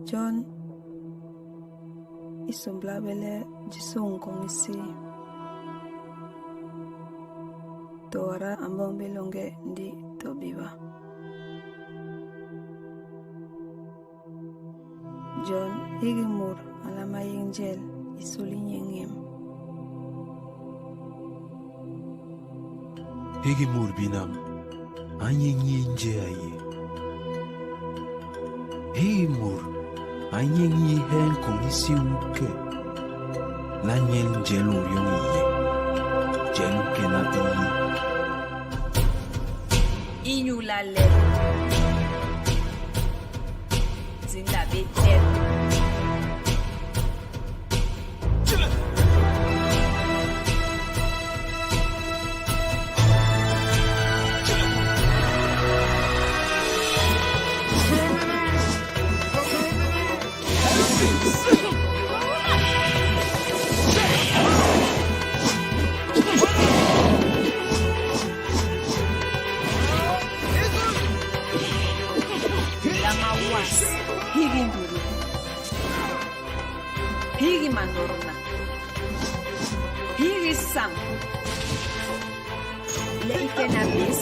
John isombla bele jisong kong isi Tora ambombe longe ndi tobiba. John igimur alama yingel isulinyengem. Igimur binam anyengyenje aye. Igimur anyengi hen komisi uke. Lanyen jelu yung iye. Jelu kenati iye. Inyu la le. Zinda betel. Higi nduru, higi mandorona, higi sam, leike na bis,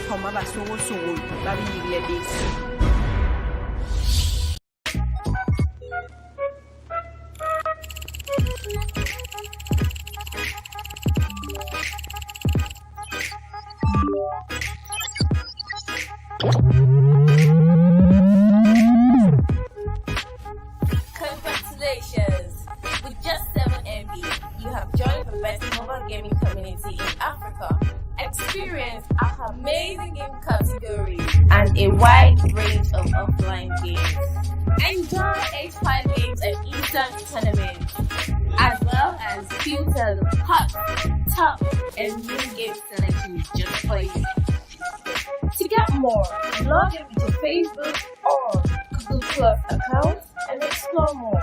koma basogo sogo, babi yigile bis. Congratulations! With just 7 MB, you have joined the best mobile gaming community in Africa. Experience our amazing game categories and a wide range of offline games. Enjoy H5 games and instant tournaments, as well as filtered, hot, top, and new game selections just for you. To get more, log in with your Facebook or Google Plus accounts and explore more.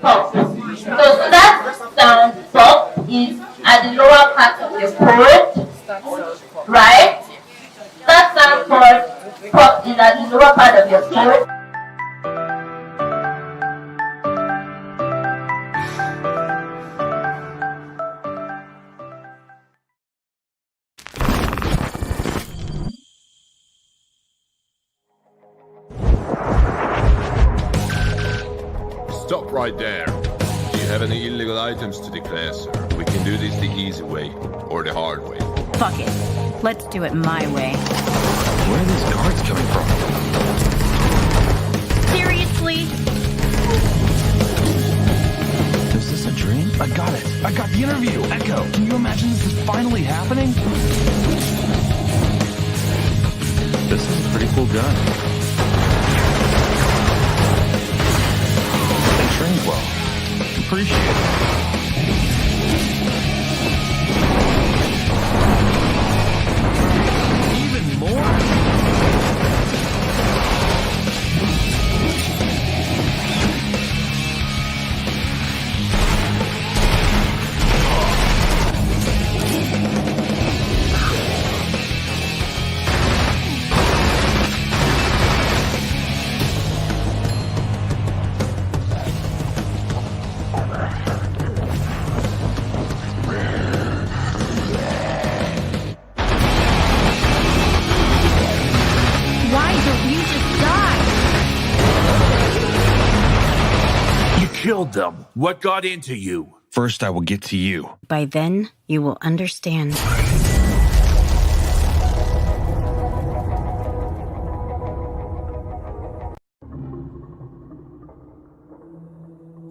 Pop. So that sound pop is at the lower part of your throat, right? That sound pop is at the lower part of your throat. Stop right there. Do you have any illegal items to declare, sir? We can do this the easy way or the hard way. Fuck it. Let's do it my way. Where are these guards coming from? Seriously? Is this a dream? I got it. I got the interview. Echo, can you imagine this is finally happening? This is a pretty cool gun. They trained well. Appreciate it. Even more? Why don't you just die? You killed them. What got into you? First, I will get to you. By then, you will understand.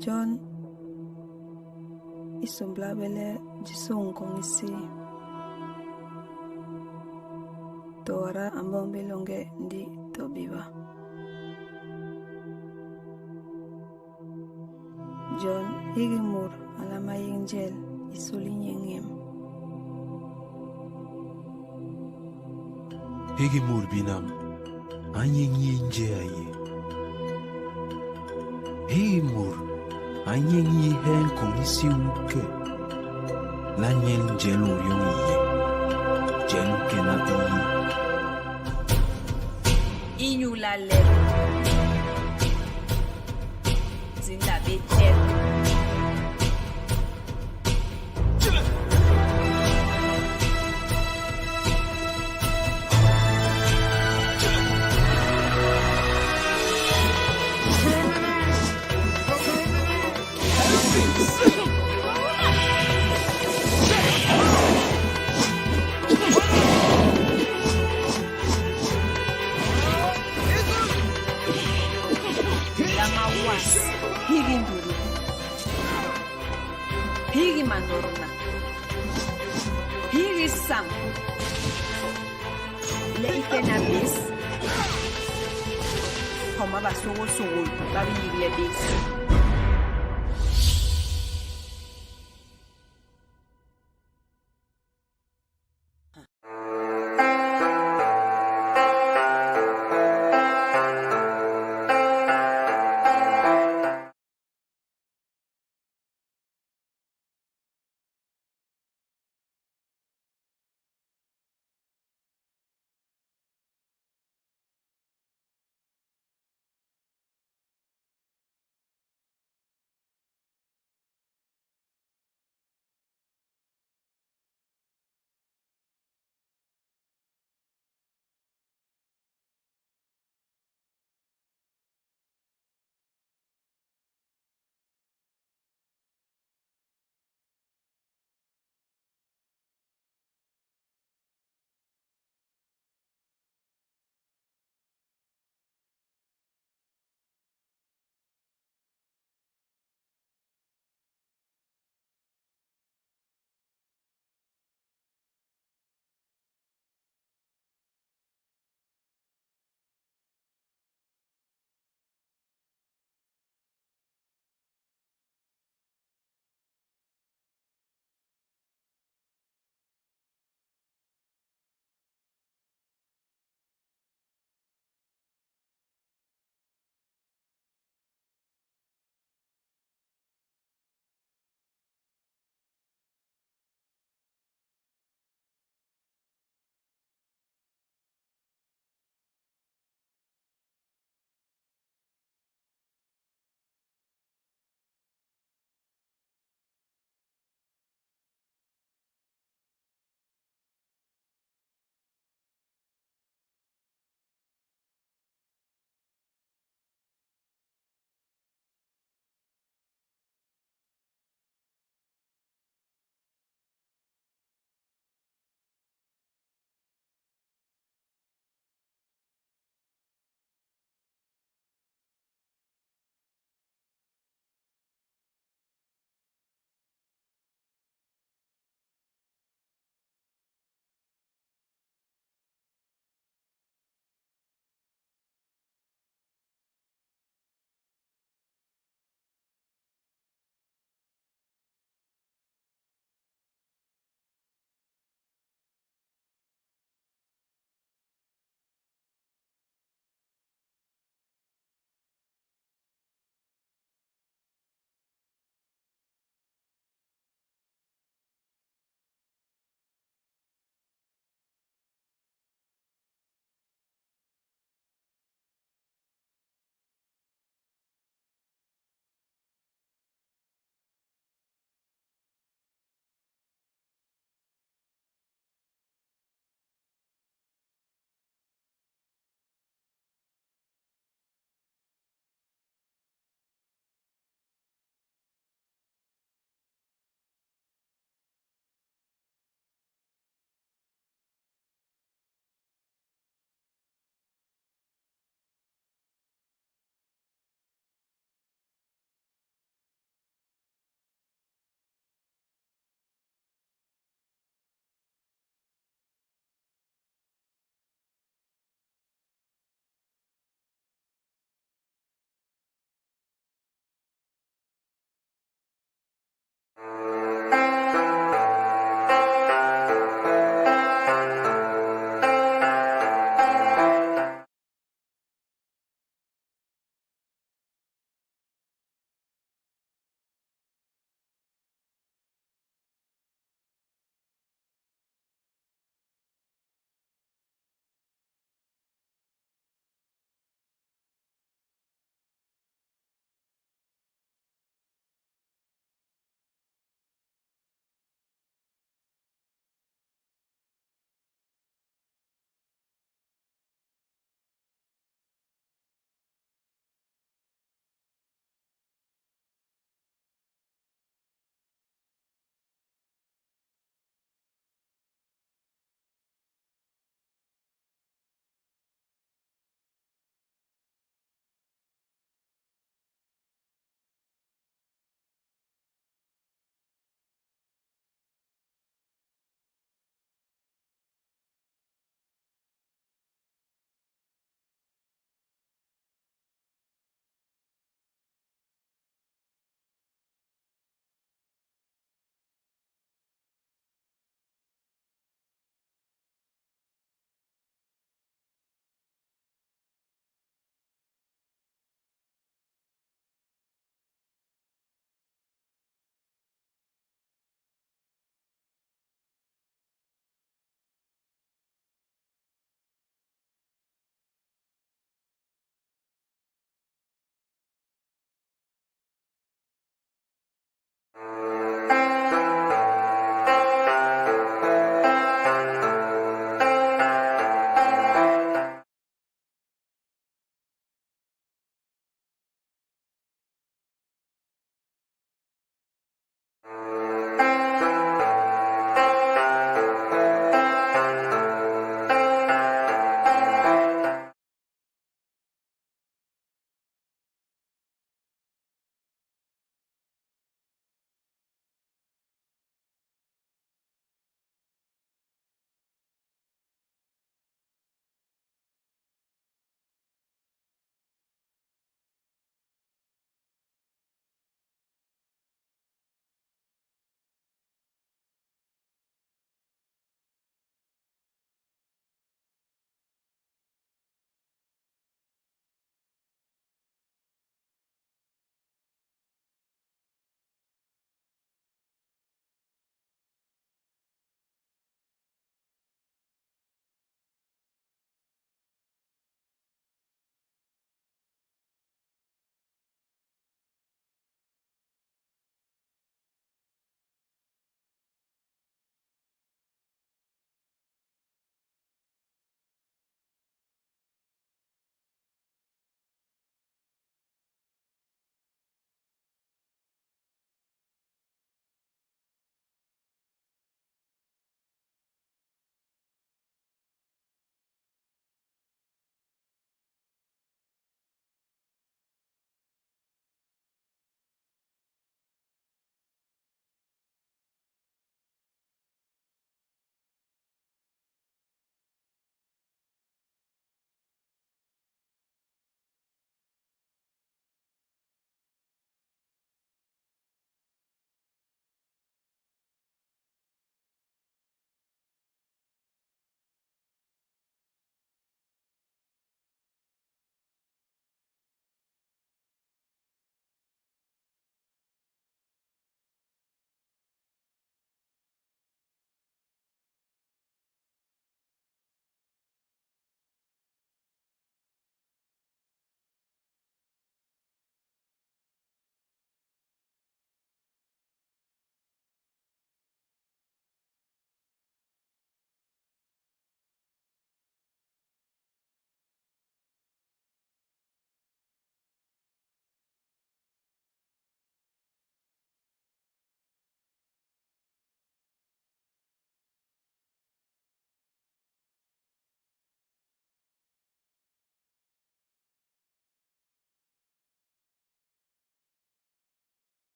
John isomblabele jisong kong isi tora ambong belonge ndi tobiba. John higimur alama yingel isuli nyengem. Higi mur binam. Anyeng yinje aye. Higi mur. Anyeng yi hen kong isi uke. Lanyeng jelo yong iye. Jelo kena iye. Inyulale. Zindabe jet. Lamawas. Higinduru. Higi mandoruna. Higi sam. Le ikena bis. Homa basogo sogo. Labi yiri bis.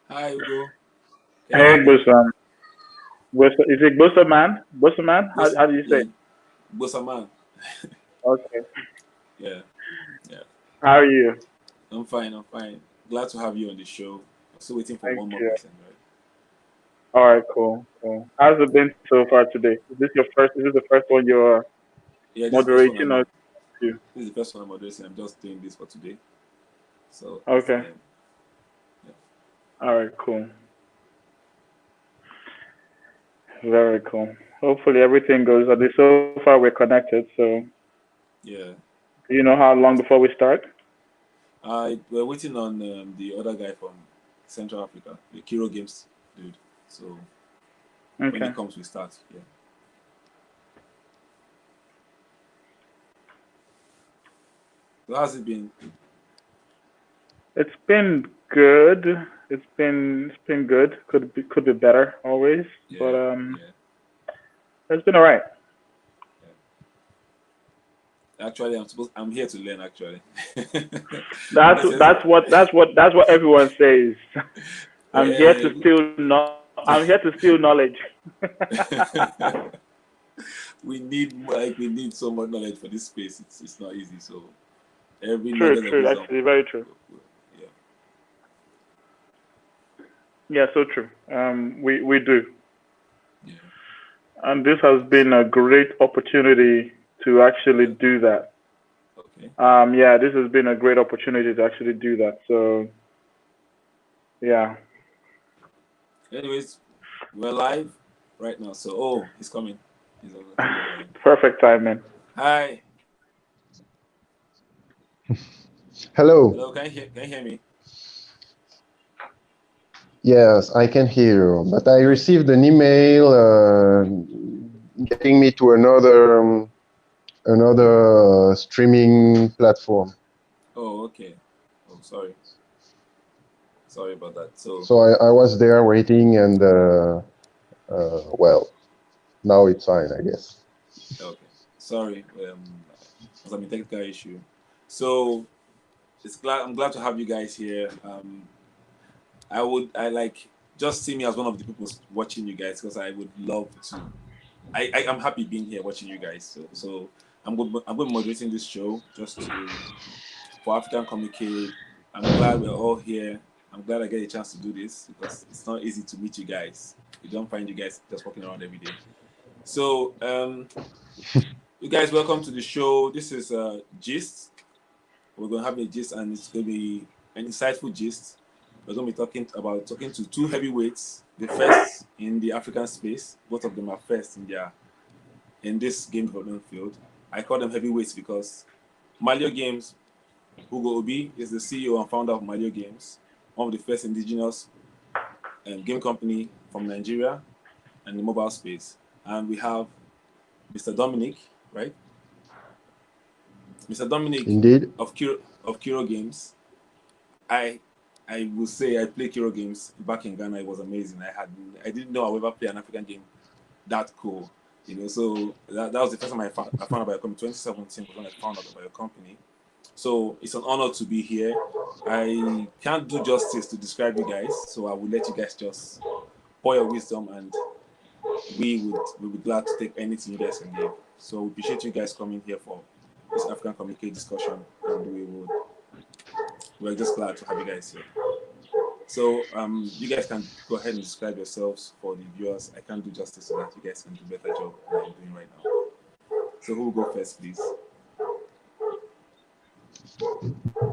Hi, Ugo. Can you hear Hey, me? Bosom. Is it Bosom man? Bosom man? Bos- How do you say? yeah, Bosaman. Okay. Yeah, yeah. How are you? I'm fine. I'm fine. Glad to have you on the show. I'm still waiting for Thank one more you. person, right? All right, cool, cool. How's it been so far today? Is this your first? Is this the first one you're Yeah, this is the first one. moderating or two? This is the first one I'm addressing. I'm just doing this for today. So, Okay. yeah. All right, cool. Very cool. Hopefully everything goes. At least so far we're connected. So Yeah. do you know how long before we start? We're waiting on the other guy from Central Africa, the Kiro Games dude. So when he Okay. comes, we start. Yeah. So how's it been? It's been good. It's been good. Could be better always, but Yeah. Yeah. it's been all right. Actually, I'm here to learn. Actually. That's Unless that's what that's what that's what everyone says. I'm here to yeah. steal no. I'm here to steal knowledge. we need so much knowledge for this space. It's not easy. So every True, nugget of true. wisdom. Actually, very true. Yeah. Yeah, so true. We do, Yeah. and this has been a great opportunity to actually Yeah. do that. Okay. Yeah, this has been a great opportunity to actually do that. So, yeah. Anyways, we're live right now. So he's coming. He's over. Perfect timing. Hi. Hello. Hello. Can you hear me? Yes, I can hear you, but I received an email getting me to another streaming platform. Oh, okay. Oh, sorry. Sorry about that. So So I was there waiting, and well, now it's fine, I guess. okay. Sorry. Was a technical issue. So I'm glad to have you guys here. I like just see me as one of the people watching you guys because I would love to. I'm happy being here watching you guys. So I'm going to be moderating this show just for African Comicade. I'm glad we're all here. I'm glad I get a chance to do this because it's not easy to meet you guys. You don't find you guys just walking around every day. So you guys, welcome to the show. This is Gist. We're going to have a gist, and it's going to be an insightful gist. We're going to be talking to two heavyweights, the first in the African space. Both of them are first in this game development field. I call them heavyweights because Malio Games, Hugo Obi is the CEO and founder of Malio Games, one of the first indigenous game company from Nigeria and the mobile space. And we have Mr. Dominic, right? Mr. Dominic, Indeed, of Kiro Games. I will say I played Kiro Games back in Ghana. It was amazing. I didn't know I would ever play an African game that cool. So that was the first time I found out about your company. 2017 was when I found out about your company. So it's an honor to be here. I can't do justice to describe you guys, so I will let you guys just pour your wisdom, and we'll be glad to take anything you guys can give. So we appreciate you guys coming here for this African Comicade discussion, and we're just glad to have you guys here. So you guys can go ahead and describe yourselves for the viewers. I can't do justice to that. You guys can do a better job than I'm doing right now. So who will go first, please?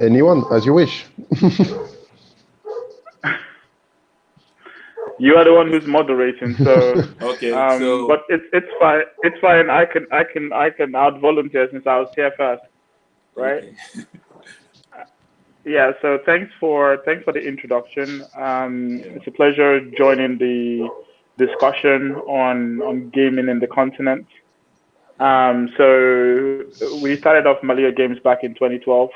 anyone, as you wish. You are the one who's moderating, so Okay. but it's fine. It's fine. I can out volunteer since I was here first, right? Okay. Yeah. So thanks for the introduction. It's a pleasure joining the discussion on gaming in the continent. So we started off Malia Games back in 2012,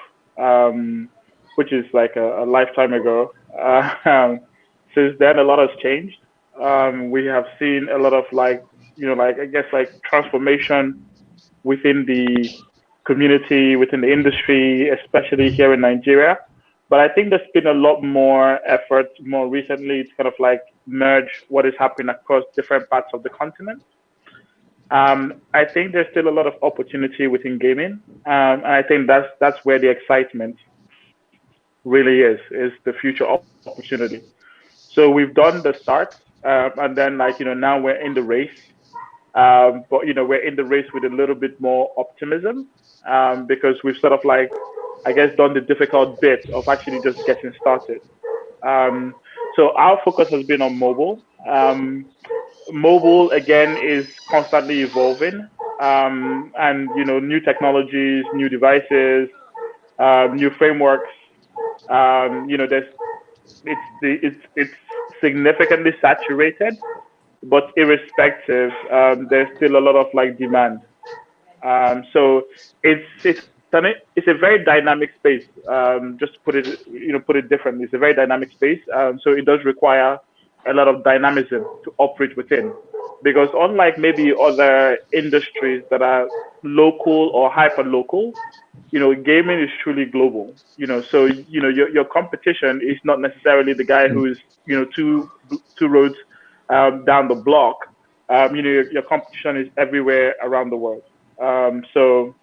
which is like a lifetime ago. Since then, a lot has changed. We have seen a lot of I guess transformation within the community, within the industry, especially here in Nigeria. But I think there's been a lot more effort more recently to kind of like merge what is happening across different parts of the continent. I think there's still a lot of opportunity within gaming, and I think that's where the excitement really is the future opportunity. So we've done the start, and then like now we're in the race, but we're in the race with a little bit more optimism, because we've sort of like I guess done the difficult bit of actually just getting started. So our focus has been on mobile. Mobile again is constantly evolving, and new technologies, new devices, new frameworks. There's it's significantly saturated, but irrespective, there's still a lot of like demand. So it's a very dynamic space. Just to put it differently, it's a very dynamic space. So it does require a lot of dynamism to operate within, because unlike maybe other industries that are local or hyper local, gaming is truly global. So your competition is not necessarily the guy who's two roads down the block. Your competition is everywhere around the world. So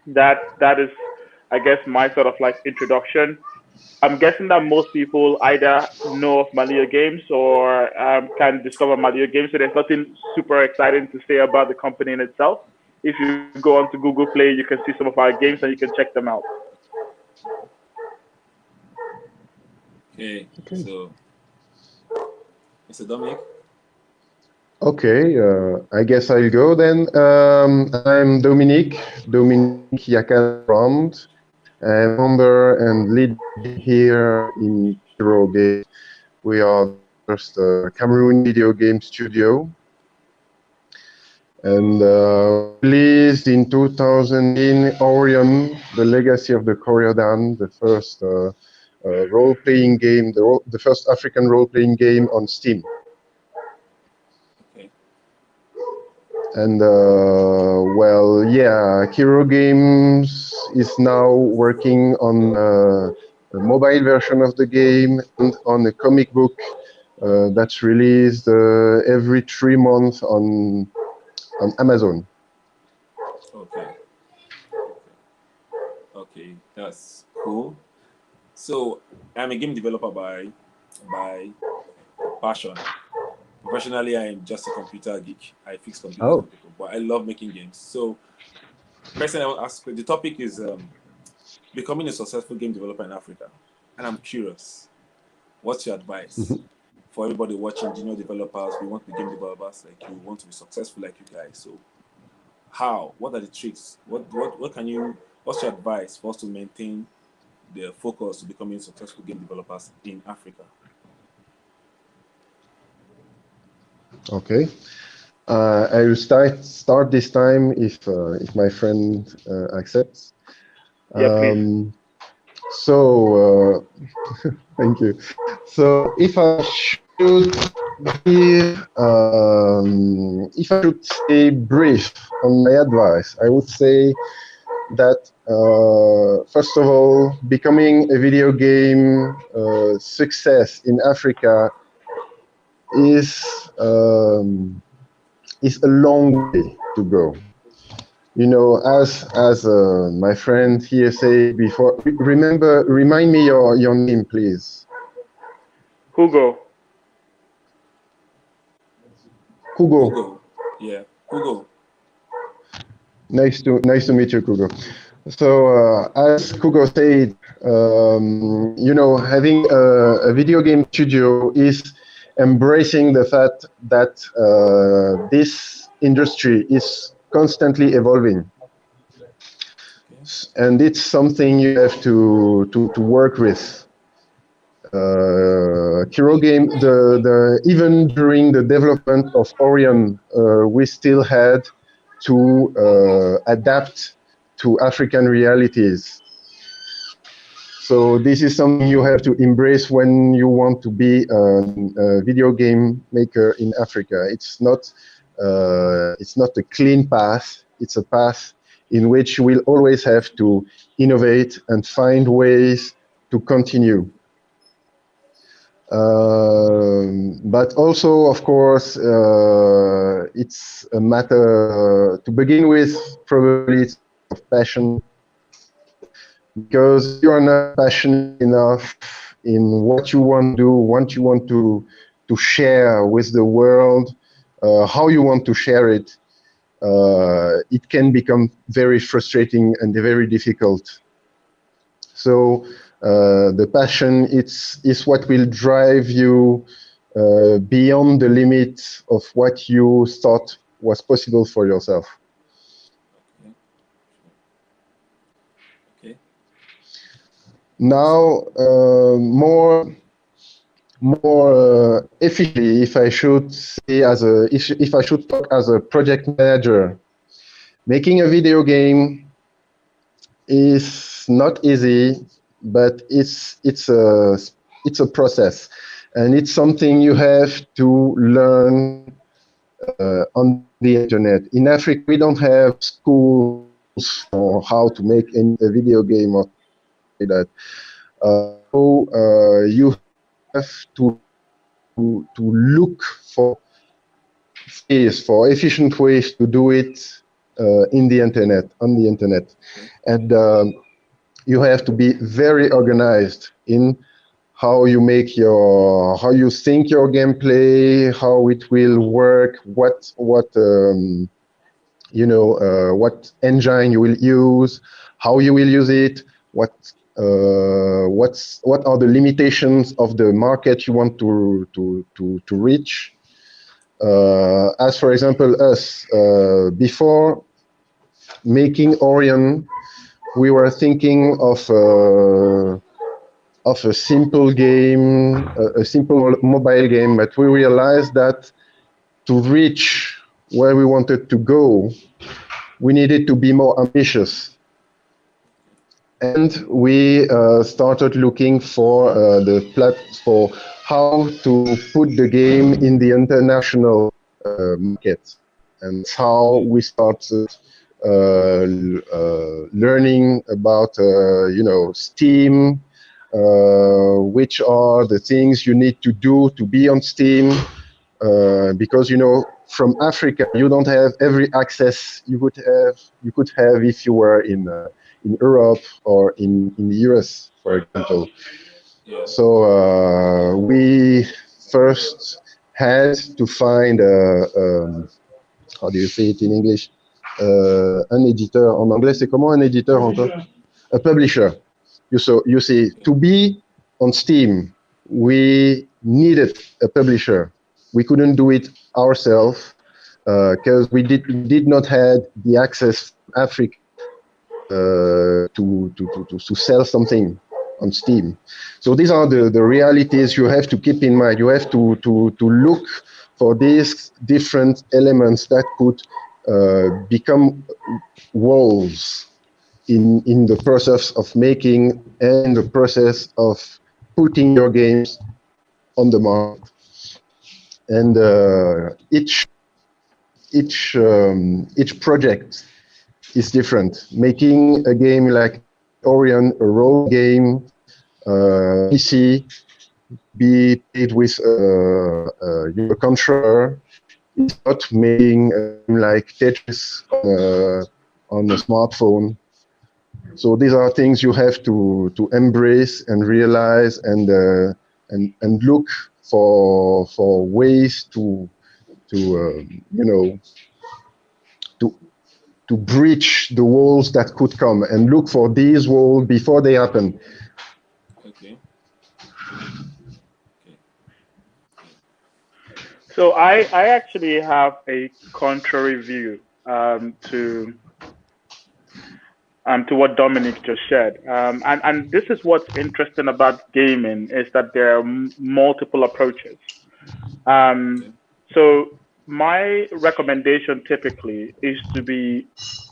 that is, I guess, my sort of like introduction. I'm guessing that most people either know of Malia Games or can discover Malia Games. So there's nothing super exciting to say about the company in itself. If you go onto Google Play, you can see some of our games and you can check them out. Okay. So, Mr. Dominic? Okay, I guess I'll go then. I'm Dominic Yakalrand. I'm founder and lead here in Hero Games. We are the first Cameroon video game studio. And released in 2000 in Orion, The Legacy of the Coriodan, the first role-playing game, the first African role-playing game on Steam. And well, yeah, Hero Games is now working on a mobile version of the game and on a comic book that's released every 3 months on Amazon. Okay, that's cool. So I'm a game developer by passion. Professionally, I am just a computer geek. I fix computers for people, but I love making games. So, question I want to ask, the topic is becoming a successful game developer in Africa. And I'm curious, what's your advice for everybody watching, junior developers? We want to be game developers like you, want to be successful like you guys. So, how? What are the tricks? What's your advice for us to maintain the focus to becoming successful game developers in Africa? Okay, I will start this time if my friend accepts. Yeah, please. So thank you. So if I should say brief on my advice, I would say that first of all, becoming a video game success in Africa is a long way to go. As my friend here said before, remind me your name, please. Hugo. Yeah, Hugo. Nice to meet you, Hugo. So as Hugo said, having a video game studio is embracing the fact that this industry is constantly evolving, and it's something you have to work with. Hero Game, even during the development of Orion, we still had to adapt to African realities. So this is something you have to embrace when you want to be a video game maker in Africa. It's not a clean path. It's a path in which you will always have to innovate and find ways to continue. But also, of course, it's a matter, to begin with, probably it's of passion, because you are not passionate enough in what you want to do, what you want to share with the world, how you want to share it, it can become very frustrating and very difficult. So the passion is what will drive you beyond the limit of what you thought was possible for yourself. Okay. Now, more efficiently, if I should say, if I should talk as a project manager, making a video game is not easy, but it's a process, and it's something you have to learn on the internet. In Africa, we don't have schools for how to make a video game or like that. So you have to look for efficient ways to do it on the internet, and you have to be very organized in how you think your gameplay, how it will work, what engine you will use, how you will use it, what are the limitations of the market you want to reach. As for example, us, before making Orion, we were thinking of a simple game, a simple mobile game, but we realized that to reach where we wanted to go, we needed to be more ambitious. And we started looking for for how to put the game in the international market. And how we started learning about Steam, which are the things you need to do to be on Steam, because from Africa you don't have every access you could have if you were in Europe or in the US, for example. So we first had to find how do you say it in English? Un éditeur. En anglais, c'est comment un éditeur encore? A publisher. You see, to be on Steam, we needed a publisher. We couldn't do it ourselves because we did not have the access from Africa to sell something on Steam. So these are the realities you have to keep in mind. You have to look for these different elements that could become walls in the process of making and the process of putting your games on the market. And each project is different. Making a game like Orion, a role game, PC, be played with your controller, is not making a game like Tetris on a smartphone. So these are things you have to embrace and realize and look for ways to breach the walls that could come, and look for these walls before they happen. Okay. So I actually have a contrary view to what Dominic just shared. And this is what's interesting about gaming, is that there are multiple approaches. So my recommendation typically is to be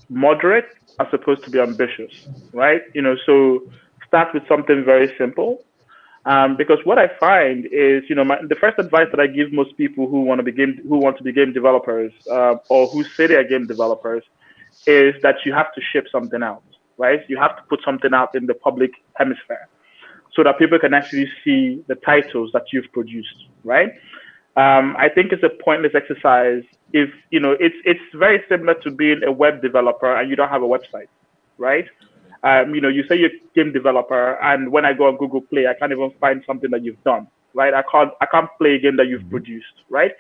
moderate as opposed to be ambitious, right? So start with something very simple. Because what I find is, the first advice that I give most people who want to be game developers, or who say they are game developers, is that you have to ship something out, right? You have to put something out in the public hemisphere. so that people can actually see the titles that you've produced, right? I think it's a pointless exercise if, it's very similar to being a web developer and you don't have a website, right? You say you're a game developer, and when I go on Google Play, I can't even find something that you've done, right? I can't play a game that you've produced, right?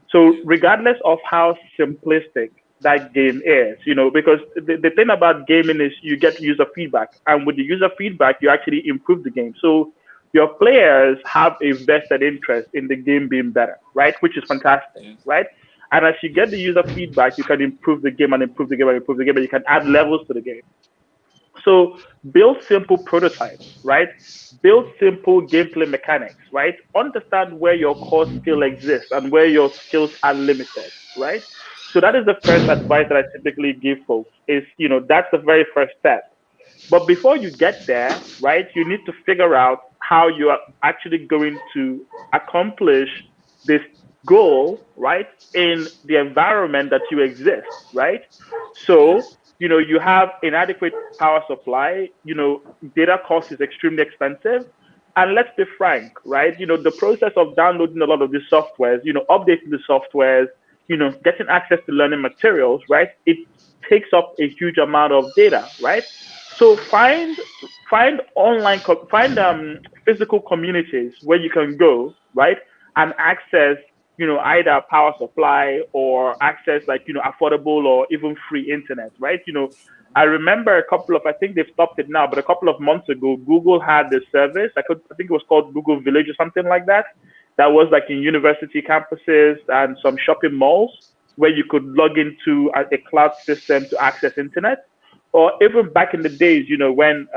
So regardless of how simplistic that game is, because the thing about gaming is you get user feedback, and with the user feedback, you actually improve the game. So your players have a vested interest in the game being better, right? Which is fantastic, right? And as you get the user feedback, you can improve the game and improve the game and improve the game, and you can add levels to the game. So build simple prototypes, right? Build simple gameplay mechanics, right? Understand where your core skill exists and where your skills are limited, right? So that is the first advice that I typically give folks is, that's the very first step. But before you get there, right, you need to figure out how you are actually going to accomplish this goal, right, in the environment that you exist, right? So, you have inadequate power supply, data cost is extremely expensive. And let's be frank, right? The process of downloading a lot of these softwares, updating the softwares, getting access to learning materials, right? It takes up a huge amount of data, right? So find physical communities where you can go, right, and access, either power supply or access affordable or even free internet, right? I remember I think they've stopped it now, but a couple of months ago, Google had this service. I think it was called Google Village or something like that. That was in university campuses and some shopping malls where you could log into a cloud system to access internet. Or even back in the days, when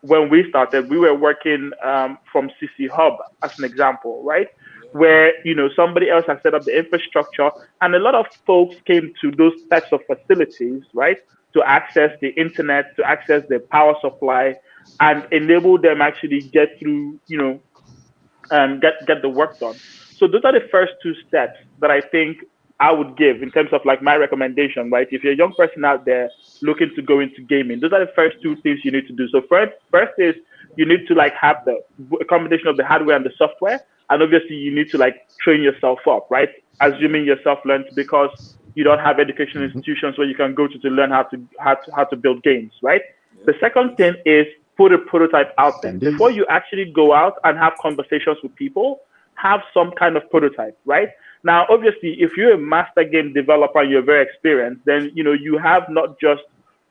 when we started, we were working from CC Hub as an example, right? Where somebody else has set up the infrastructure, and a lot of folks came to those types of facilities, right, to access the internet, to access the power supply, and enable them actually get through, get the work done. So those are the first two steps that I think I would give in terms of my recommendation, right? If you're a young person out there looking to go into gaming, those are the first two things you need to do. So first is you need to have a combination of the hardware and the software, and obviously you need to train yourself up, right? Assuming you're self-learned because you don't have educational institutions where you can go to learn how to build games, right? The second thing is put a prototype out there before you actually go out and have conversations with people. Have some kind of prototype, right? Now, obviously, if you're a master game developer and you're very experienced, then you have not just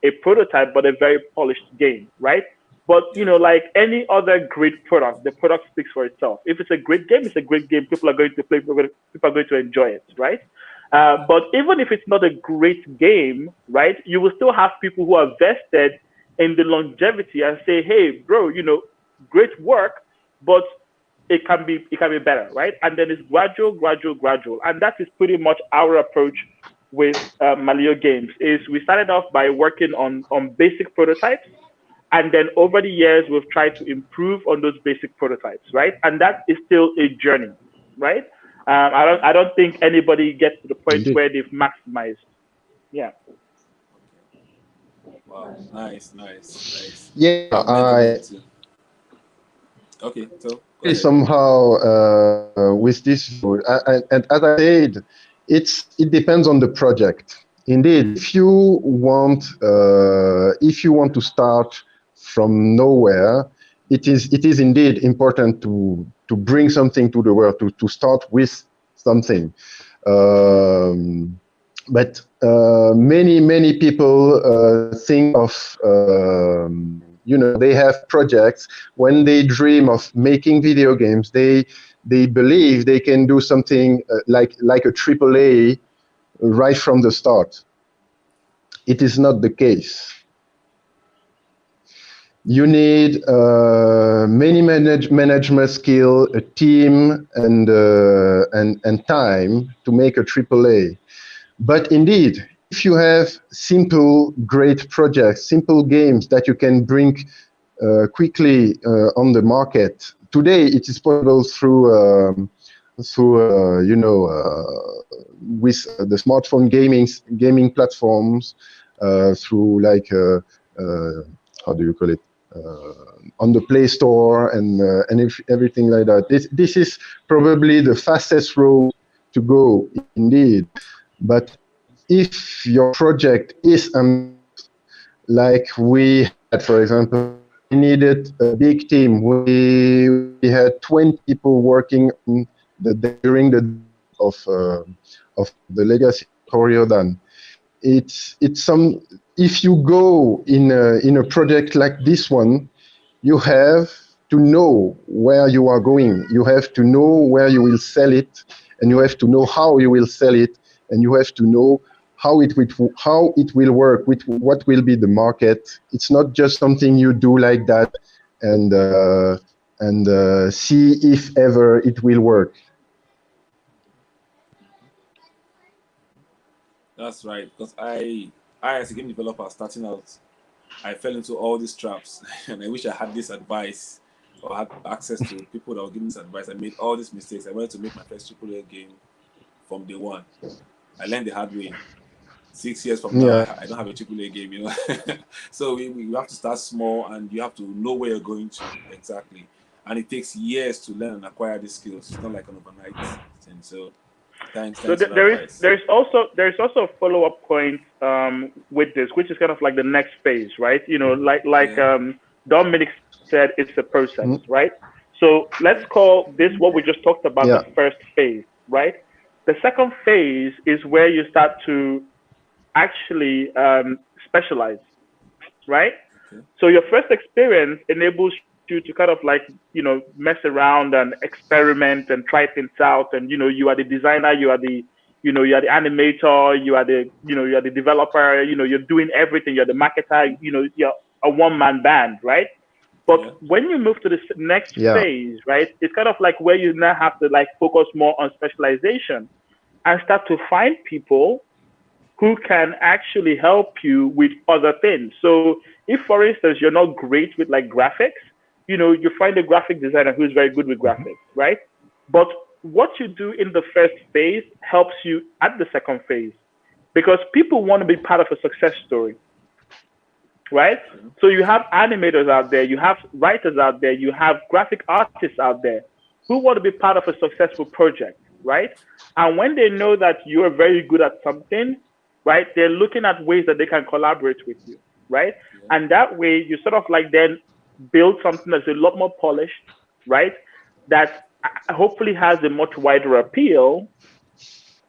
a prototype, but a very polished game, right? But like any other great product, the product speaks for itself. If it's a great game, it's a great game. People are going to play. People are going to enjoy it, right? But even if it's not a great game, right, you will still have people who are vested in the longevity and say, hey, bro, great work, but it can be better, right? And then it's gradual. And that is pretty much our approach with Malio Games. Is we started off by working on basic prototypes, and then over the years we've tried to improve on those basic prototypes, right? And that is still a journey, right? I don't think anybody gets to the point where they've maximized. Yeah. Wow, nice. Yeah, Okay, so somehow with this, and as I said, it depends on the project. Indeed, if you want to start from nowhere, it is indeed important to bring something to the world, to start with something. But many people think of they have projects. When they dream of making video games, they believe they can do something like a AAA right from the start. It is not the case. You need many management skill, a team, and time to make a AAA. But indeed, if you have simple, great projects, simple games that you can bring quickly on the market, today it is possible through with the smartphone gaming platforms, through how do you call it? on the Play Store and everything like that. This is probably the fastest road to go, indeed. But if your project is like we had, for example, we needed a big team. We had 20 people working on during the of the legacy Coriodan. It's some. If you go in a project like this one, you have to know where you are going. You have to know where you will sell it, and you have to know how you will sell it, and you have to know how it will work, with what will be the market. It's not just something you do like that and see if ever it will work. That's right, because I as a game developer starting out, I fell into all these traps, and I wish I had this advice or had access to people that were giving this advice. I made all these mistakes. I wanted to make my first AAA game from day one. I learned the hard way. 6 years from now, I don't have a AAA game, you know. So we have to start small, and you have to know where you're going to exactly. And it takes years to learn and acquire these skills. It's not like an overnight thing. So thanks so there's also a follow-up point with this, which is kind of like the next phase, right? You know, like Dominic said, it's a process, right? So let's call this what we just talked about, the first phase, right? The second phase is where you start to actually specialize, right? Okay. So your first experience enables you to kind of like, you know, mess around and experiment and try things out. And, you know, you are the designer, you are the animator, you are the developer, you know, you're doing everything, you're the marketer, you know, you're a one-man band, right? But when you move to the next phase, right, it's kind of like where you now have to like focus more on specialization and start to find people who can actually help you with other things. So if, for instance, you're not great with like graphics, you know, you find a graphic designer who's very good with graphics, right? But what you do in the first phase helps you at the second phase, because people want to be part of a success story, right? So you have animators out there, you have writers out there, you have graphic artists out there who want to be part of a successful project, right? And when they know that you're very good at something, right, they're looking at ways that they can collaborate with you, right? And that way you sort of like then build something that's a lot more polished, right? That hopefully has a much wider appeal.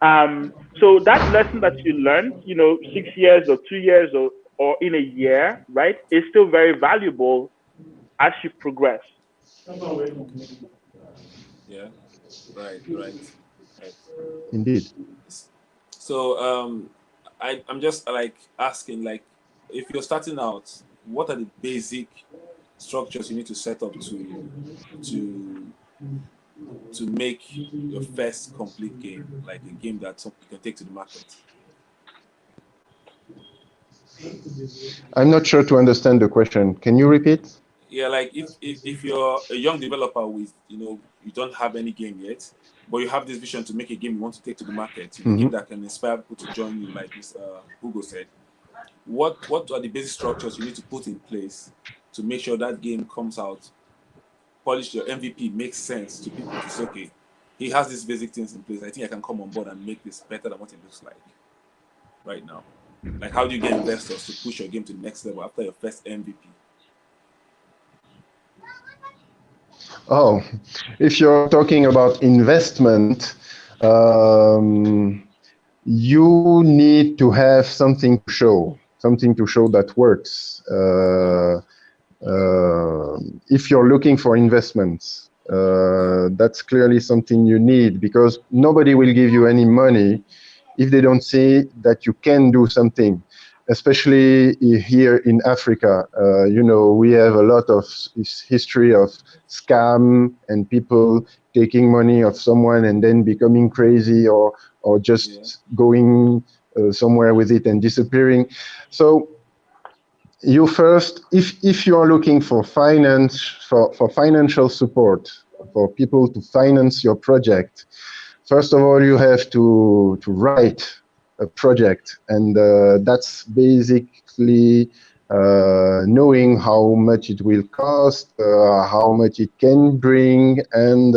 So that lesson that you learned, you know, 6 years or 2 years or in a year, right, is still very valuable as you progress. Yeah, right. Indeed. So I'm just like asking, like, if you're starting out, what are the basic structures you need to set up to make your first complete game, like a game that you can take to the market? I'm not sure to understand the question. Can you repeat? Yeah, like if you're a young developer with, you know, you don't have any game yet, but you have this vision to make a game you want to take to the market, a game that can inspire people to join you, like Hugo said. What are the basic structures you need to put in place to make sure that game comes out polished, your MVP makes sense to people to say, okay, he has these basic things in place. I think I can come on board and make this better than what it looks like right now. Like, how do you get investors to push your game to the next level after your first MVP? Oh, if you're talking about investment, you need to have something to show that works. If you're looking for investments, that's clearly something you need, because nobody will give you any money if they don't see that you can do something. Especially here in Africa, you know, we have a lot of history of scam and people taking money of someone and then becoming crazy or just going somewhere with it and disappearing. So you first, if you are looking for financial support for people to finance your project, first of all, you have to write a project, and that's basically knowing how much it will cost, how much it can bring, and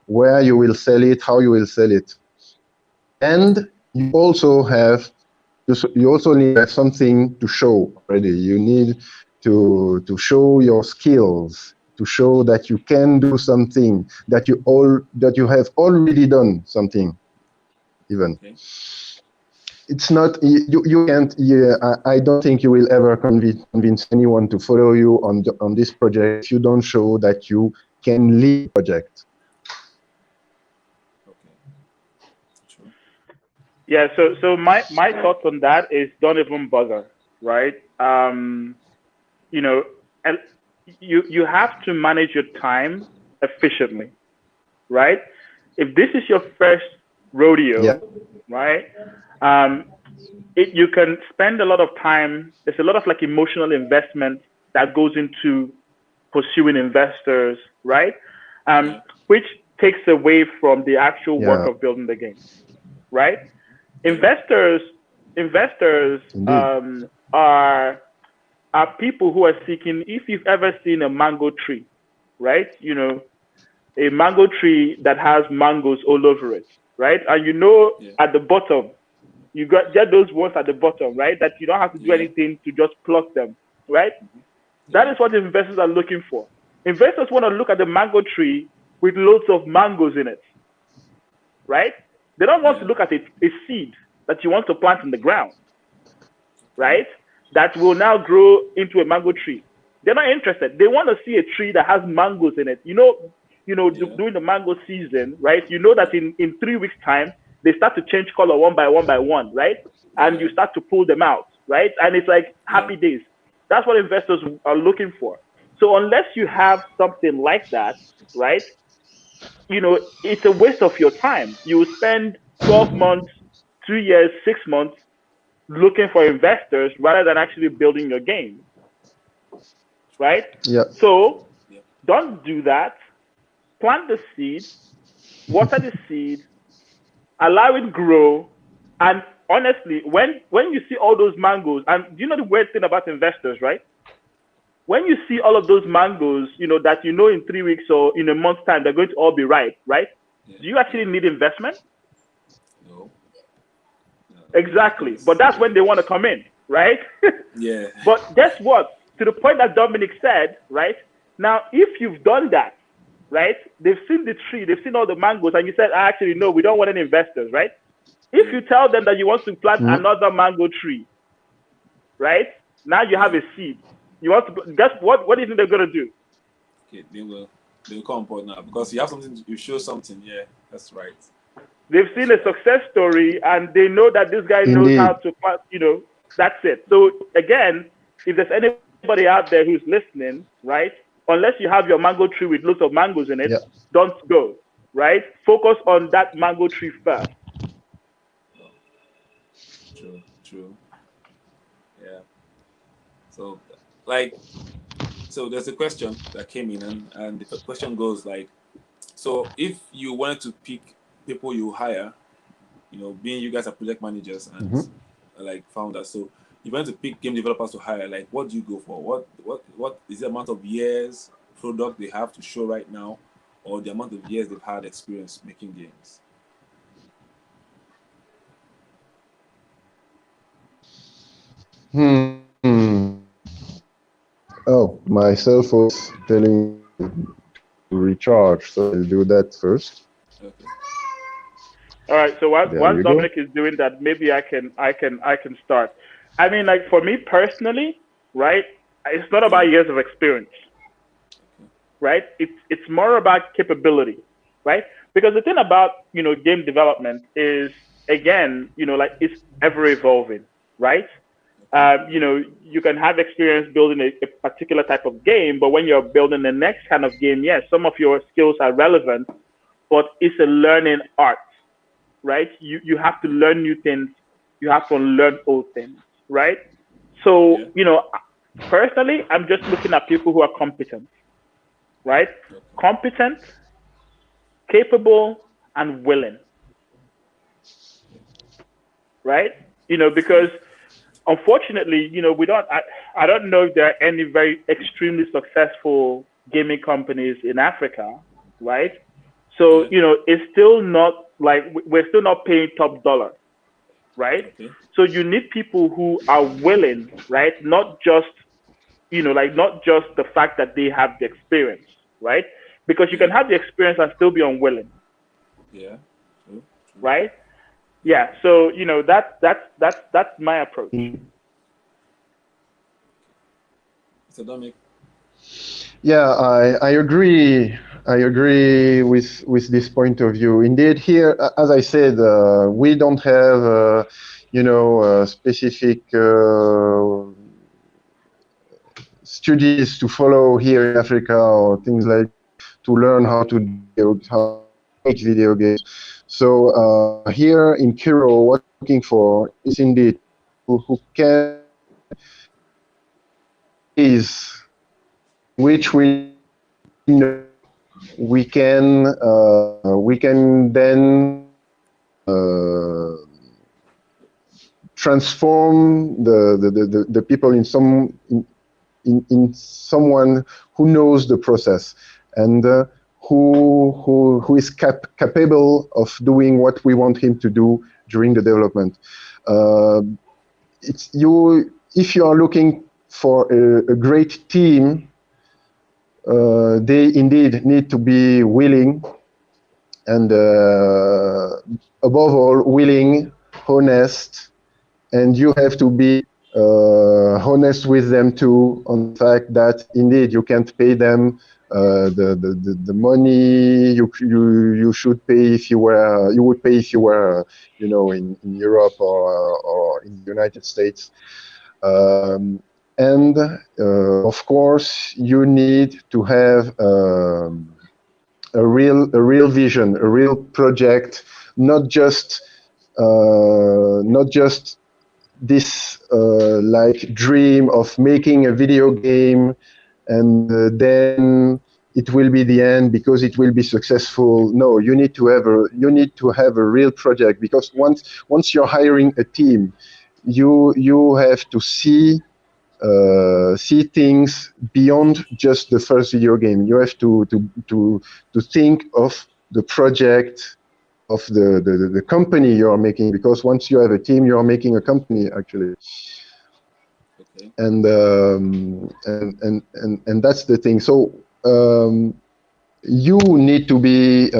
where you will sell it, how you will sell it. And you also need to have something to show already. You need to show your skills, to show that you can do something, that you have already done something, even. Okay. It's not, you can't, I don't think you will ever convince anyone to follow you on this project if you don't show that you can lead the project. Yeah, so my thoughts on that is don't even bother, right? You know, and you have to manage your time efficiently, right? If this is your first rodeo, Yeah. right? You can spend a lot of time. There's a lot of like emotional investment that goes into pursuing investors, right? Which takes away from the actual work of building the game, right? Investors are people who are seeking. If you've ever seen a mango tree, right? You know, a mango tree that has mangoes all over it, right? And you know, at the bottom, you get those ones at the bottom, right? That you don't have to do anything to just pluck them, right? That is what investors are looking for. Investors want to look at the mango tree with loads of mangoes in it, right? They don't want to look at a seed that you want to plant in the ground, right? That will now grow into a mango tree. They're not interested. They want to see a tree that has mangoes in it. You know, during the mango season, right? You know that in 3 weeks' time, they start to change color one by one, right? And you start to pull them out, right? And it's like happy days. That's what investors are looking for. So unless you have something like that, right? You know, it's a waste of your time. You will spend 12 months, 2 years, 6 months looking for investors rather than actually building your game, right? Yeah. So don't do that. Plant the seed, water the seed, allow it grow, and honestly, when you see all those mangoes, and you know the weird thing about investors, right? When you see all of those mangoes, you know that you know in 3 weeks or in a month's time they're going to all be ripe, right? Do you actually need investment? No. Exactly. But that's when they want to come in, right? Yeah. But guess what? To the point that Dominic said, right? Now, if you've done that, right? They've seen the tree, they've seen all the mangoes, and you said, actually, no, we don't want any investors, right? If you tell them that you want to plant another mango tree, right? Now you have a seed. You want to guess what? What do you think they're gonna do? Okay, they will come on board now because you have something. You show something. Yeah, that's right. They've seen a success story and they know that this guy knows how to plant. You know, that's it. So again, if there's anybody out there who's listening, right? Unless you have your mango tree with lots of mangoes in it, don't go. Right? Focus on that mango tree first. True. Yeah. So, so there's a question that came in, and the question goes like, so if you wanted to pick people you hire, you know, being you guys are project managers and like founders, so you want to pick game developers to hire, like what do you go for? What is the amount of years product they have to show right now, or the amount of years they've had experience making games? Oh, my cell phone is telling me to recharge, so I'll do that first. Okay. All right. So once Dominic is doing that, maybe I can start. I mean, like for me personally, right? It's not about years of experience, right? It's more about capability, right? Because the thing about game development is, again, like it's ever evolving, right? You can have experience building a particular type of game, but when you're building the next kind of game, yes, some of your skills are relevant, but it's a learning art, right? You have to learn new things. You have to learn old things, right? So, personally, I'm just looking at people who are competent, right? Competent, capable, and willing, right? Because unfortunately, we don't. I don't know if there are any very extremely successful gaming companies in Africa, right? So, Okay. it's still not like we're still not paying top dollar, right? Okay. So you need people who are willing, right? Not just, like not just the fact that they have the experience, right? Because you Yeah. can have the experience and still be unwilling, Yeah. True. True. right? Yeah. Yeah. So, that's my approach. So don't make. Yeah, I agree. I agree with this point of view. Indeed, here, as I said, we don't have, specific studies to follow here in Africa or things like to learn how to make video games. So here in Kiro, what we're looking for is indeed who can is which we can then transform the people in someone who knows the process and who is capable of doing what we want him to do during the development. If you are looking for a great team, they indeed need to be willing and above all willing, honest, and you have to be honest with them too on the fact that indeed you can't pay them the money you should pay if you would pay if you were in Europe or in the United States. And of course you need to have a real vision, a real project, not just this like dream of making a video game and then it will be the end because it will be successful. No, you need to have a real project, because once you're hiring a team, you have to see things beyond just the first video game. You have to think of the project, of the company you are making, because once you have a team, you are making a company actually. Okay. And that's the thing. So you need to be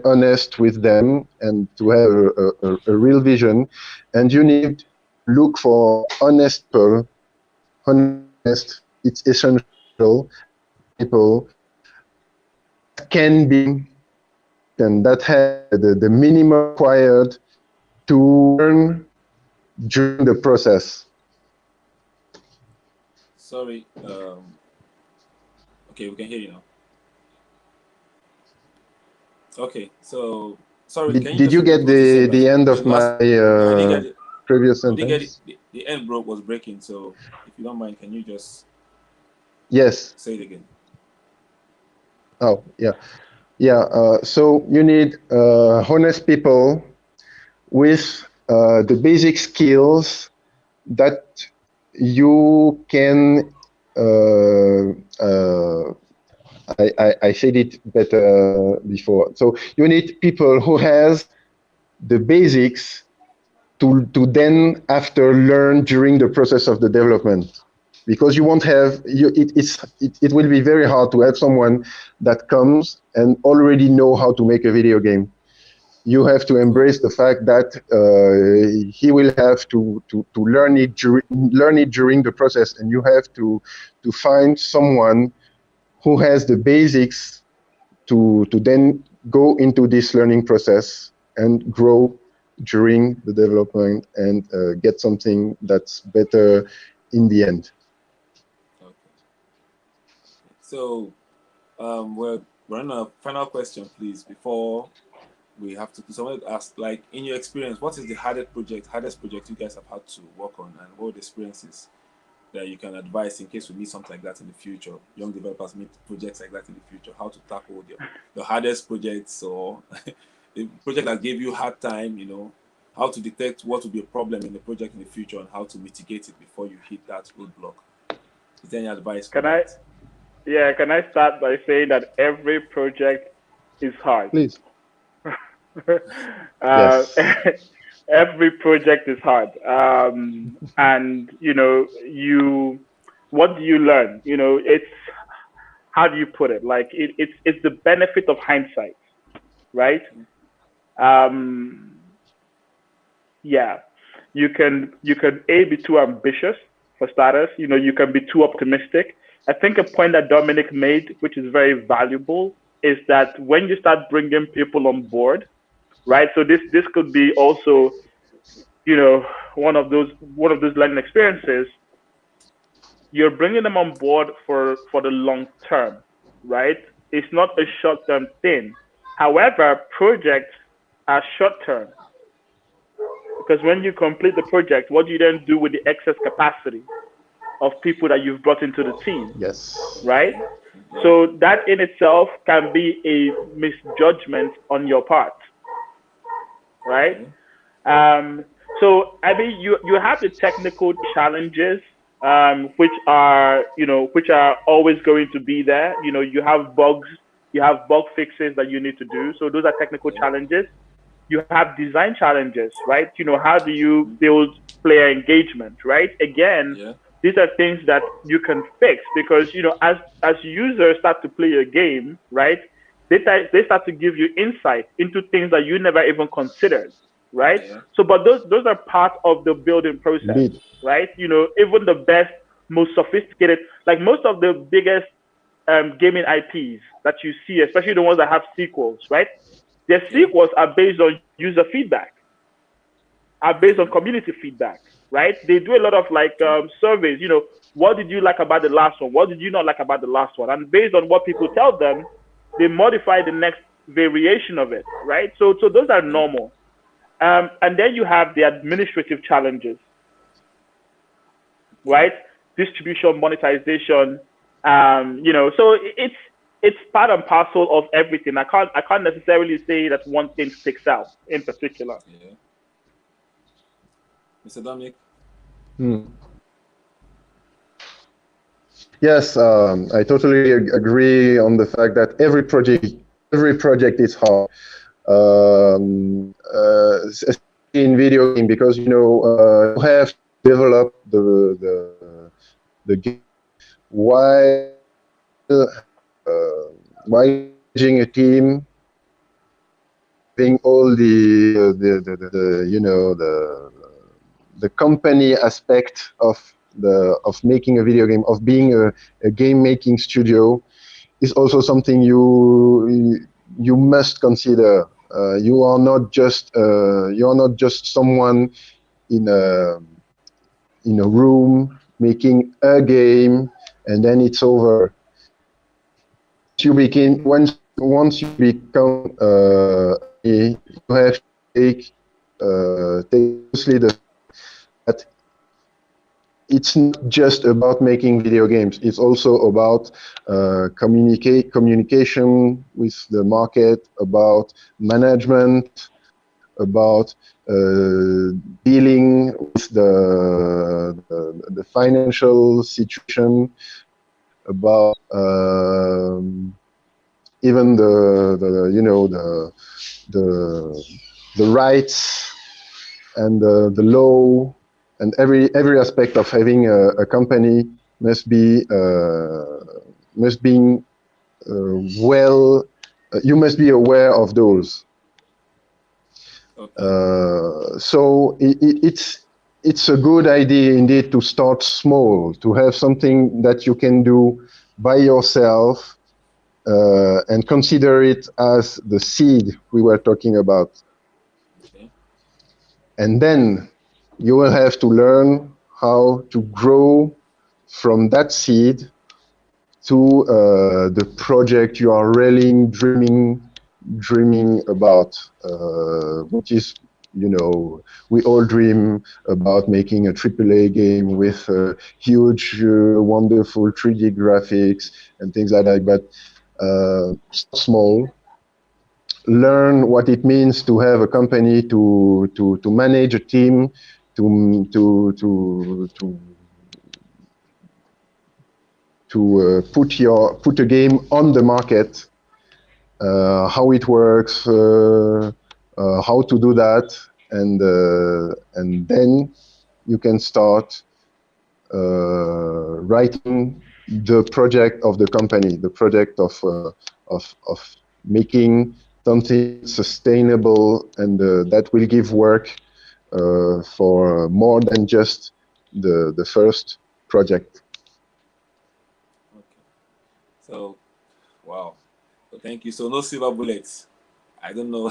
honest with them and to have a real vision, and you need to look for honest people. Honest, it's essential. People can be, and that have the minimum required to learn during the process. Sorry. Okay, we can hear you now. Okay, so sorry. Can you Did just you repeat get what you said the end of the last? my No, I didn't get it. previous I didn't get sentence? it. The end broke was breaking. So if you don't mind, can you just Yes. say it again? Oh, yeah. Yeah. So you need honest people with the basic skills that you can. I said it better before. So you need people who has the basics to then after learn during the process of the development, because you won't have it will be very hard to have someone that comes and already know how to make a video game. You have to embrace the fact that he will have to learn it during the process, and you have to find someone who has the basics to then go into this learning process and grow during the development and get something that's better in the end. Okay. So we're on a final question, please, before we have to. So I wanted to ask, like, in your experience, what is the hardest project you guys have had to work on, and what experiences that you can advise in case we meet something like that in the future? Young developers meet projects like that in the future. How to tackle the hardest projects, or the project that gave you hard time, how to detect what will be a problem in the project in the future and how to mitigate it before you hit that roadblock. Is there any advice? Can I start by saying that every project is hard. Please. uh, Yes. every project is hard. And what do you learn? It's, how do you put it? Like it's the benefit of hindsight, right? Yeah, you can be too ambitious for starters. You can be too optimistic. I think a point that Dominic made, which is very valuable, is that when you start bringing people on board, right? So this could be also, one of those learning experiences. You're bringing them on board for the long term, right? It's not a short term thing. However, projects are short term, because when you complete the project, what do you then do with the excess capacity of people that you've brought into the team? Yes. Right? So that in itself can be a misjudgment on your part. Right? So I mean, you have the technical challenges, which are always going to be there. You have bugs, you have bug fixes that you need to do. So those are technical challenges. You have design challenges, right? How do you build player engagement, right? Again, these are things that you can fix, because as users start to play a game, right, they start to give you insight into things that you never even considered, right? So, but those are part of the building process. Indeed. Right? Even the best, most sophisticated, like most of the biggest gaming IPs that you see, especially the ones that have sequels, right? Their sequels are based on user feedback, are based on community feedback, right? They do a lot of surveys. What did you like about the last one? What did you not like about the last one? And based on what people tell them, they modify the next variation of it, right? So those are normal. And then you have the administrative challenges, right? Distribution, monetization, so it's part and parcel of everything. I can't necessarily say that one thing sticks out in particular. Yeah. Mr. Dominic? Yes, I totally agree on the fact that every project is hard. Especially in video game, because you have to develop the game while managing a team, having all the company aspect of making a video game, of being a game making studio, is also something you must consider. You are not just someone in a room making a game and then it's over. Once you become you have to take seriously that it's not just about making video games. It's also about communication with the market, about management, about dealing with the financial situation, about even the rights and the law, and every aspect of having a company must be well. You must be aware of those. So it's a good idea indeed to start small, to have something that you can do by yourself, and consider it as the seed we were talking about. Okay. And then you will have to learn how to grow from that seed to the project you are really dreaming about, which is, we all dream about making a AAA game with huge, wonderful 3D graphics and things like that, but small, learn what it means to have a company, to manage a team, to put a game on the market, how it works, how to do that, and then you can start writing the project of the company, the project of making something sustainable and that will give work for more than just the first project. Okay. So, wow. So thank you. So no silver bullets. I don't know.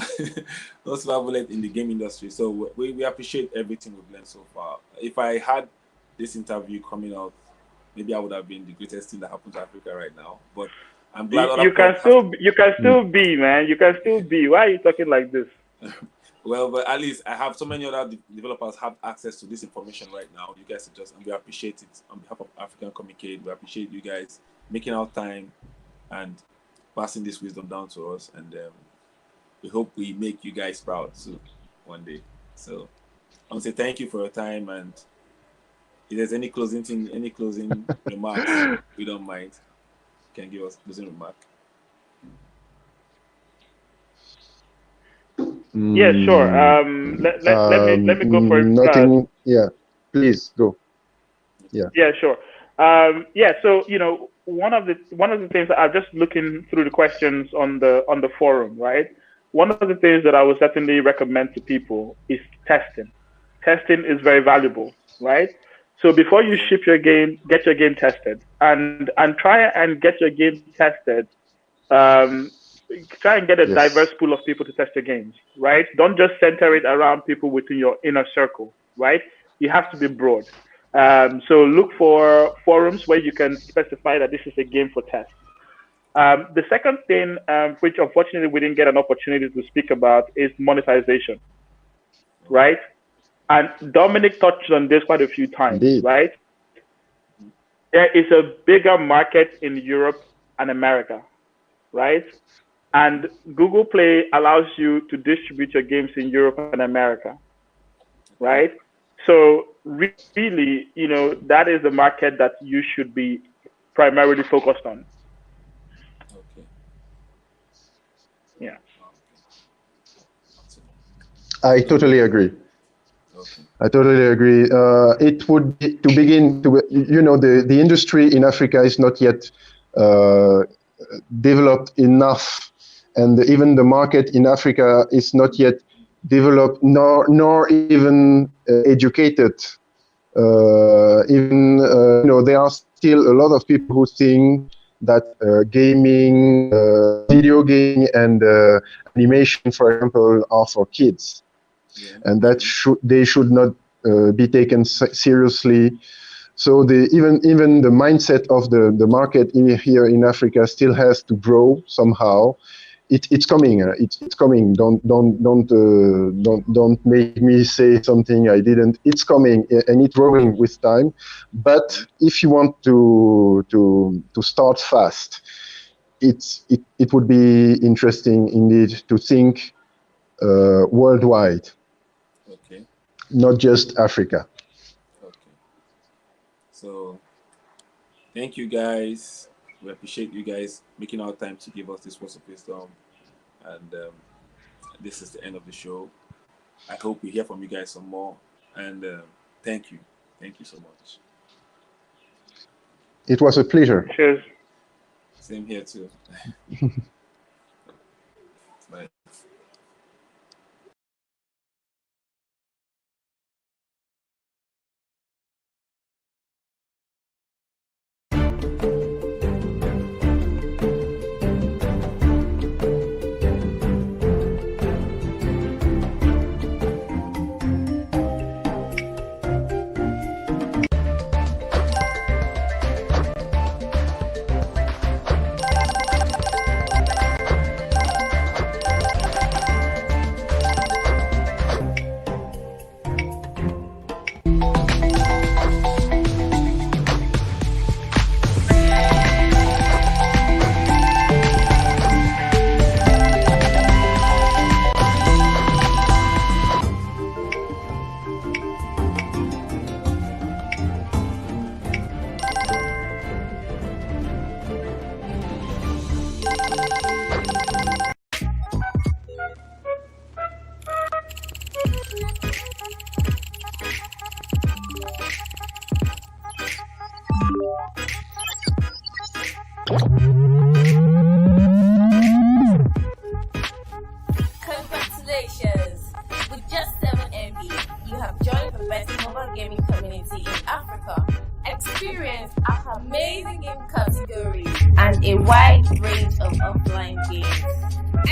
No silver bullet in the game industry. So we appreciate everything we've learned so far. If I had this interview coming out, maybe I would have been the greatest thing that happened to Africa right now. But I'm glad you can still be, man. You can still be. Why are you talking like this? Well, but at least I have so many other developers have access to this information right now. You guys are and we appreciate it on behalf of Africacomicade. We appreciate you guys making our time and passing this wisdom down to us. And we hope we make you guys proud too one day. So I want to say thank you for your time, and if there's any closing remarks, we don't mind. You can give us closing remark. Yeah, sure. Let me go for it. Nothing. Yeah, please go. Yeah. Yeah, sure. Yeah. So one of the things that I'm just looking through the questions on the forum, right? One of the things that I would certainly recommend to people is testing. Testing is very valuable, right? So before you ship your game, get your game tested, and try and get your game tested. Try and get a diverse pool of people to test your games, right? Don't just center it around people within your inner circle, right? You have to be broad. So look for forums where you can specify that this is a game for test. The second thing, which unfortunately we didn't get an opportunity to speak about, is monetization, right? And Dominic touched on this quite a few times, right? There is a bigger market in Europe and America, right? And Google Play allows you to distribute your games in Europe and America, right? So really, that is the market that you should be primarily focused on. Okay. Yeah. I totally agree. Okay. I totally agree. It would be, to begin to, the industry in Africa is not yet developed enough, and even the market in Africa is not yet developed, nor even educated. There are still a lot of people who think that gaming, video game, and animation, for example, are for kids. Yeah. And that they should not be taken seriously. So even the mindset of the market here in Africa still has to grow somehow. It's coming. It's coming. Don't make me say something I didn't. It's coming, and it's growing with time. But if you want to start fast, it would be interesting indeed to think worldwide. Okay. Not just Africa. Okay. So, thank you guys. We appreciate you guys making our time to give us this words of wisdom. And this is the end of the show. I hope we hear from you guys some more. And thank you. Thank you so much. It was a pleasure. Cheers. Same here too. Bye. Congratulations! With just 7 MB, you have joined the best mobile gaming community in Africa. Experience our amazing game categories and a wide range of offline games.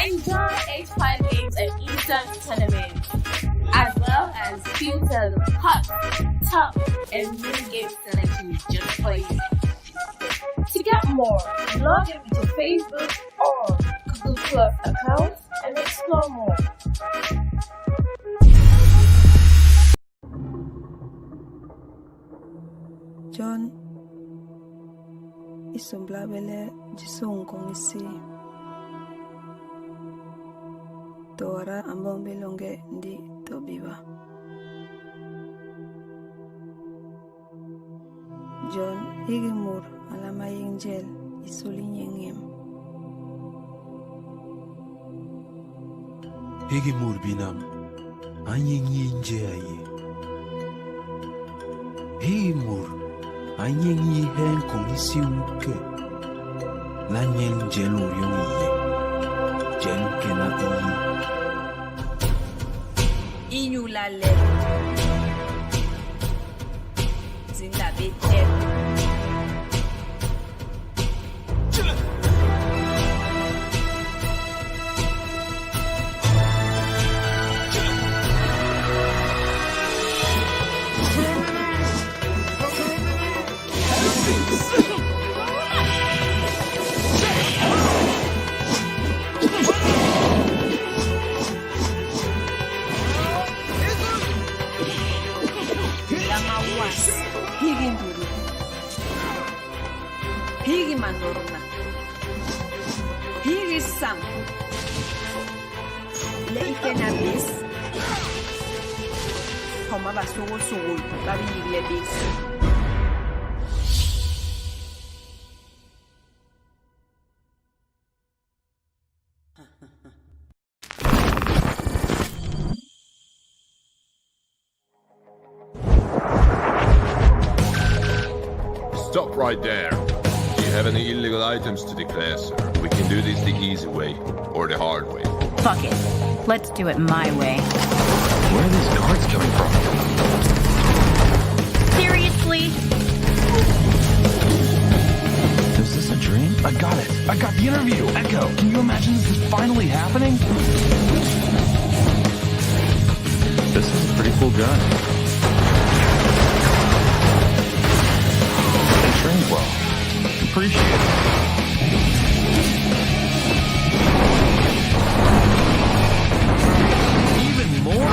Enjoy H5 games and instant tournaments, as well as filtered hot, top, and new game selections just for you. To get more, log in with your Facebook or Google Plus account and explore more. John isomblabele jisong kong isi Tora ambong belonge ndi tobiba. John higimur alama yengel isuli nyengem. Higimur binam anyeng yinje aye. Higimur anyeng yihen kong isi uke. Lanyeng jelo yung iye. Jelo kena iye. Inyulale Zindabe Jem Higi nduru Higi mandoruna Higi sam Le ikena bis Homa basugo sugo Labi yigile bis Stop right there. Do you have any illegal items to declare, sir? We can do this the easy way or the hard way. Fuck it. Let's do it my way. Where are these cards coming from? Seriously? Is this a dream? I got it. I got the interview. Echo, can you imagine this is finally happening? This is a pretty cool gun. Trained well. Appreciate it. Even more?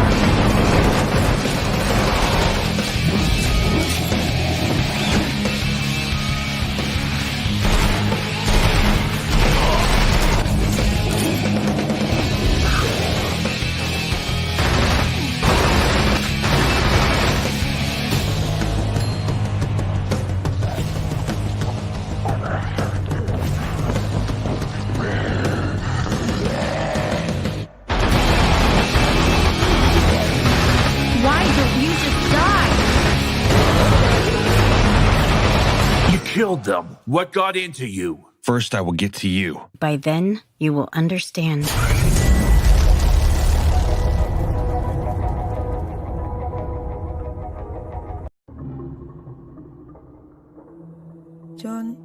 Killed them. What got into you? First, I will get to you. By then, you will understand. John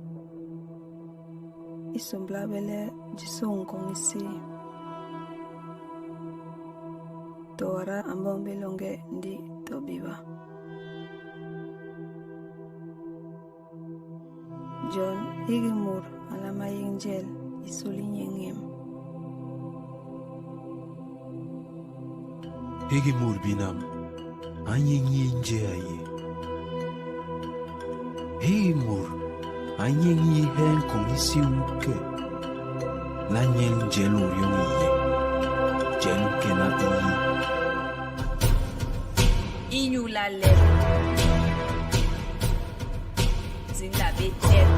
isomblabele jisong kong isi Tora ambong belonge ndi tobiba. John higimur alama yengel isuli nyengem. Higimur binam anyeng yinje aye. Higimur anyeng yihen kong isi uke. Lanyeng jelo yung iye. Jelo kena iye. Inyulale Zindabe Jem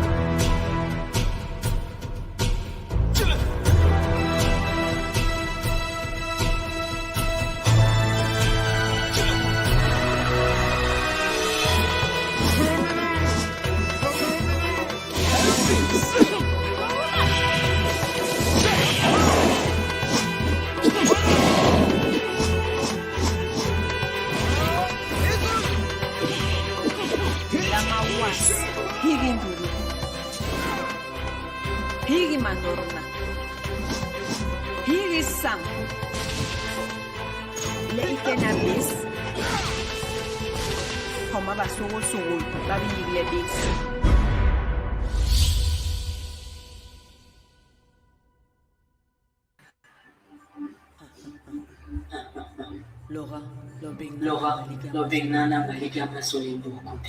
mandorna. Here is Sam. Le ikena bis. Homa basugo sugo tabi yigile bis.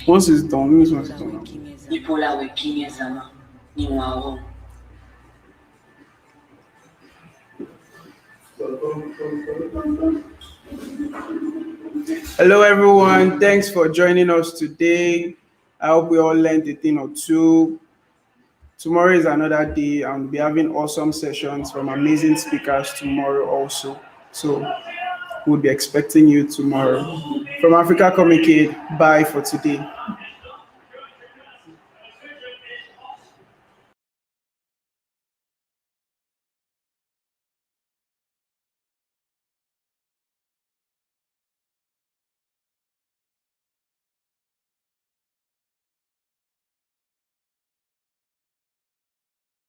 Once it's done, means once it's done. Hello everyone, thanks for joining us today. I hope we all learned a thing or two. Tomorrow is another day and we'll be having awesome sessions from amazing speakers tomorrow also. So we'll be expecting you tomorrow. From Africacomicade, bye for today.